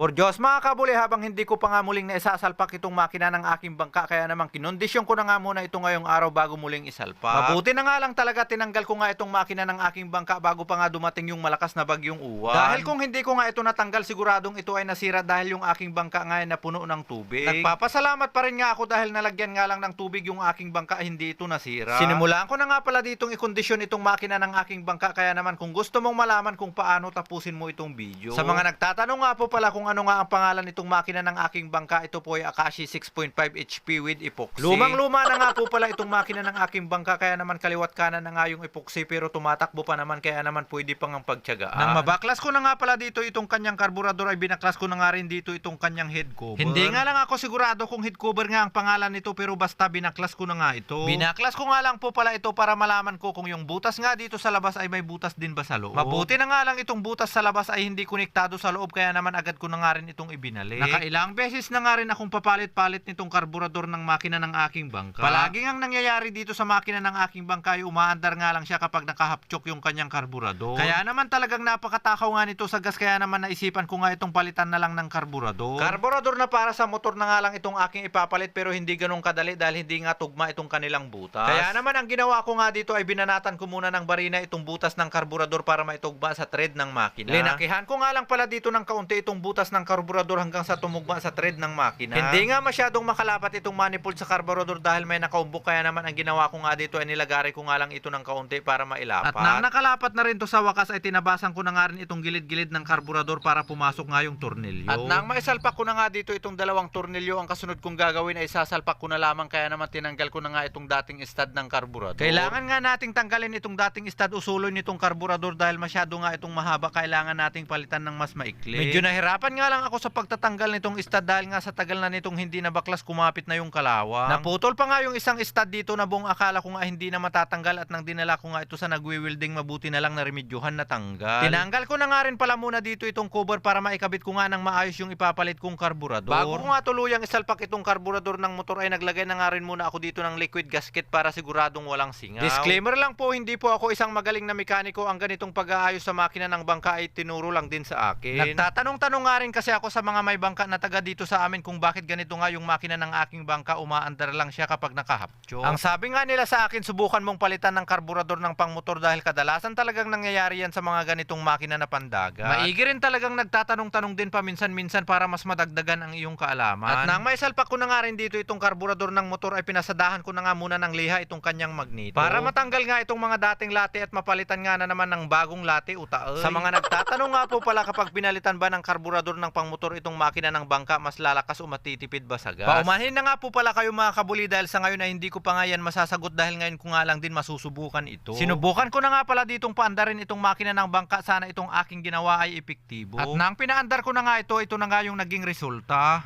Por Diyos, mga kabuli, habang hindi ko pa nga muling naisasalpak itong makina ng aking bangka, kaya naman kinondisyon ko na nga muna ito ngayong araw bago muling isalpak. Mabuti na nga lang talaga tinanggal ko nga itong makina ng aking bangka bago pa nga dumating yung malakas na bagyong uwan. Dahil kung hindi ko nga ito natanggal, siguradong ito ay nasira dahil yung aking bangka nga ay napuno ng tubig. Nagpapasalamat pa rin nga ako dahil nalagyan nga lang ng tubig yung aking bangka, hindi ito nasira. Sinimulaan ko na nga pala ditong ikondisyon itong makina ng aking bangka, kaya naman kung gusto mong malaman kung paano, tapusin mo itong video. Sa mga nagtatanong nga po pala kung ano nga ang pangalan nitong makina ng aking bangka, ito po ay Akashi 6.5 HP with epoxy. Lumang-luma na nga po pala itong makina ng aking bangka, kaya naman kaliwat kanan na nga yung epoxy, pero tumatakbo pa naman, kaya naman pwede pang ang pagtiyagaan. Nang mabaklas ko na nga pala dito itong kanyang karburador, ay binaklas ko na nga rin dito itong kanyang head cover. Hindi nga lang ako sigurado kung head cover nga ang pangalan nito, pero basta binaklas ko na nga ito. Binaklas ko nga lang po pala ito para malaman ko kung yung butas nga dito sa labas ay may butas din ba sa loob. Mabuti na nga lang itong butas sa labas ay hindi konektado sa loob, kaya naman agad ko na nga rin itong ibinalik. Nakailang beses na nga rin akong papalit-palit nitong karburador ng makina ng aking bangka. Palagi ngang nangyayari dito sa makina ng aking bangka ay umaandar nga lang siya kapag nakahapchok yung kanyang karburador. Kaya naman talagang napakatakaw nga nito sa gas, kaya naman naisipan ko nga itong palitan na lang ng karburador. Karburador na para sa motor na nga lang itong aking ipapalit, pero hindi ganun kadali dahil hindi nga tugma itong kanilang butas. Kaya naman ang ginawa ko nga dito ay binanatan ko muna ng barina itong butas ng karburador para maitugma sa thread ng makina. Linakihan ko nga lang pala dito ng kaunti itong butas ng karburador hanggang sa tumugma sa thread ng makina. Hindi nga masyadong makalapat itong manifold sa karburador dahil may nakaumbok, kaya naman ang ginawa ko nga dito ay nilagari ko nga lang ito ng kaunti para mailapat. At nang nakalapat na rin to sa wakas ay tinabasan ko na nga rin itong gilid-gilid ng karburador para pumasok nga yung tornilyo. At nang maisalpak ko na nga dito itong dalawang tornilyo, ang kasunod kong gagawin ay sasalpak ko na lamang, kaya naman tinanggal ko na nga itong dating stud ng karburador. Kailangan nga nating tanggalin itong dating stud o suloy nitong karburador dahil masyado nga itong mahaba, kailangan nating palitan ng mas maikli. Medyo nahirapan nga lang ako sa pagtatanggal nitong stud dahil nga sa tagal na nitong hindi nabaklas, kumapit na yung kalawang. Naputol pa nga yung isang stud dito na buong akala ko nga hindi na matatanggal, at nang dinala ko nga ito sa nagwi-welding, mabuti na lang na remedyohan na tanggal. Tinanggal ko na nga rin pala muna dito itong cover para maikabit ko nga ng maayos yung ipapalit kong karburador. Bago ko nga tuluyang isalpak itong karburador ng motor ay naglagay na nga rin muna ako dito ng liquid gasket para siguradong walang singaw. Disclaimer lang po, hindi po ako isang magaling na mekaniko. Ang ganitong pag-aayos sa makina ng bangka ay tinuro lang din sa akin. Nagtatanong-tanong nga rin kasi ako sa mga may bangka na taga dito sa amin kung bakit ganito nga yung makina ng aking bangka, umaandar lang siya kapag nakahapcho. Ang sabi nga nila sa akin, subukan mong palitan ng karburador ng pangmotor dahil kadalasan talagang nangyayari yan sa mga ganitong makina na pandagat. Maigi rin talagang nagtatanong-tanong din paminsan-minsan para mas madagdagan ang iyong kaalaman. At nang maisalpak ko na nga rin dito itong karburador ng motor ay pinasadahan ko na nga muna ng liha itong kanyang magneto para matanggal nga itong mga dating lati at mapalitan nga na naman ng bagong lati utaoy. Sa mga nagtatanong nga po pala, kapag pinalitan ba ng karburador ng pangmotor itong makina ng bangka, mas lalakas o matitipid ba sa gas? Paumanhin na nga po pala kayo mga kabuli, dahil sa ngayon ay hindi ko pa nga yan masasagot dahil ngayon ko nga lang din masusubukan ito. Sinubukan ko na nga pala ditong paandarin itong makina ng bangka, sana itong aking ginawa ay epektibo. At nang pinaandar ko na nga ito na nga yung naging resulta.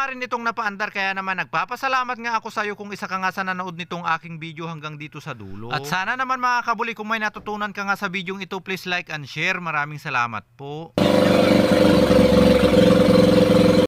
Rin itong napaandar, kaya naman nagpapasalamat nga ako sa iyo kung isa ka nga sa nanood nitong aking video hanggang dito sa dulo. At sana naman mga kabuli, kung may natutunan ka nga sa video ito, please like and share. Maraming salamat po.